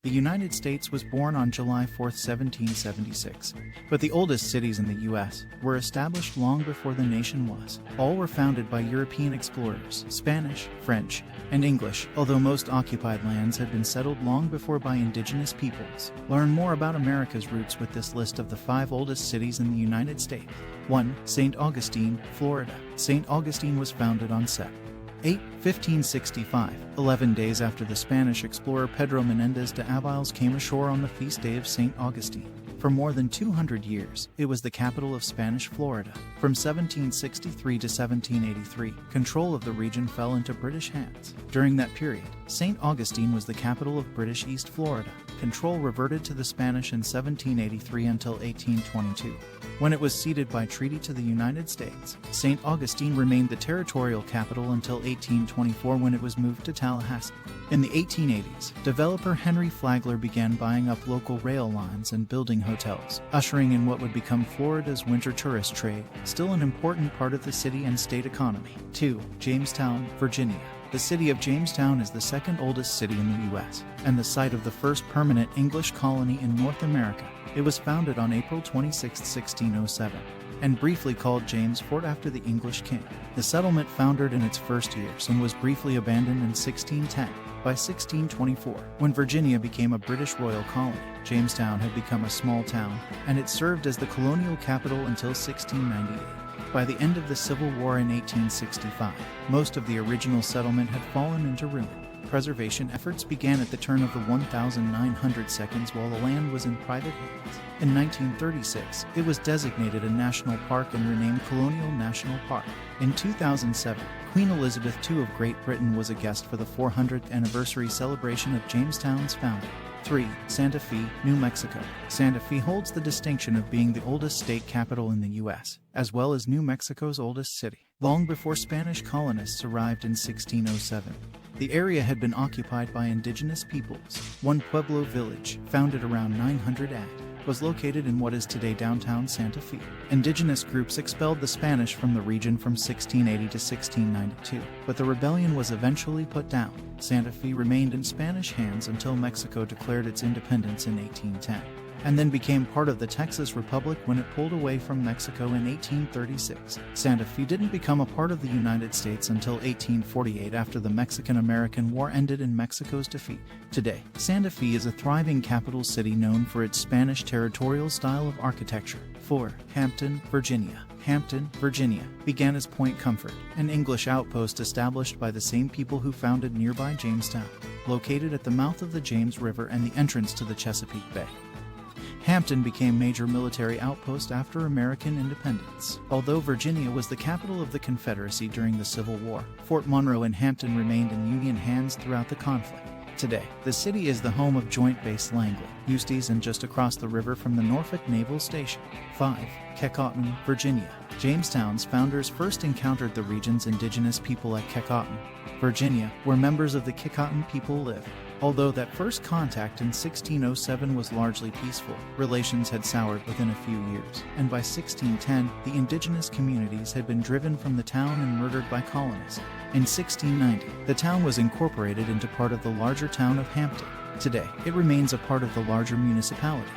The United States was born on July 4, 1776, but the oldest cities in the U.S. were established long before the nation was. All were founded by European explorers, Spanish, French, and English, although most occupied lands had been settled long before by indigenous peoples. Learn more about America's roots with this list of the 5 oldest cities in the United States. 1. St. Augustine, Florida. St. Augustine was founded on Sept. 8, 1565, 11 days after the Spanish explorer Pedro Menendez de Aviles came ashore on the feast day of St. Augustine. For more than 200 years, it was the capital of Spanish Florida. From 1763 to 1783, control of the region fell into British hands. During that period, St. Augustine was the capital of British East Florida. Control reverted to the Spanish in 1783 until 1822. When it was ceded by treaty to the United States, St. Augustine remained the territorial capital until 1824 when it was moved to Tallahassee. In the 1880s, developer Henry Flagler began buying up local rail lines and building hotels, ushering in what would become Florida's winter tourist trade, still an important part of the city and state economy. 2. Jamestown, Virginia. The city of Jamestown is the second oldest city in the U.S. and the site of the first permanent English colony in North America. It was founded on April 26, 1607, and briefly called James Fort after the English king. The settlement foundered in its first years and was briefly abandoned in 1610. By 1624, when Virginia became a British royal colony, Jamestown had become a small town, and it served as the colonial capital until 1698. By the end of the Civil War in 1865, most of the original settlement had fallen into ruin. Preservation efforts began at the turn of the 1900s while the land was in private hands. In 1936, it was designated a national park and renamed Colonial National Park. In 2007, Queen Elizabeth II of Great Britain was a guest for the 400th anniversary celebration of Jamestown's founding. 3. Santa Fe, New Mexico. Santa Fe holds the distinction of being the oldest state capital in the U.S., as well as New Mexico's oldest city. Long before Spanish colonists arrived in 1607, the area had been occupied by indigenous peoples. One Pueblo village, founded around 900 AD, was located in what is today downtown Santa Fe. Indigenous groups expelled the Spanish from the region from 1680 to 1692, but the rebellion was eventually put down. Santa Fe remained in Spanish hands until Mexico declared its independence in 1810, and then became part of the Texas Republic when it pulled away from Mexico in 1836. Santa Fe didn't become a part of the United States until 1848 after the Mexican-American War ended in Mexico's defeat. Today, Santa Fe is a thriving capital city known for its Spanish territorial style of architecture. 4. Hampton, Virginia. Hampton, Virginia, began as Point Comfort, an English outpost established by the same people who founded nearby Jamestown, located at the mouth of the James River and the entrance to the Chesapeake Bay. Hampton became major military outpost after American independence. Although Virginia was the capital of the Confederacy during the Civil War, Fort Monroe and Hampton remained in Union hands throughout the conflict. Today, the city is the home of Joint Base Langley, Eustis, and just across the river from the Norfolk Naval Station. 5. Kecoughtan, Virginia. Jamestown's founders first encountered the region's indigenous people at Kecoughtan, Virginia, where members of the Kecoughtan people lived. Although that first contact in 1607 was largely peaceful, relations had soured within a few years, and by 1610, the indigenous communities had been driven from the town and murdered by colonists. In 1690, the town was incorporated into part of the larger town of Hampton. Today, it remains a part of the larger municipality.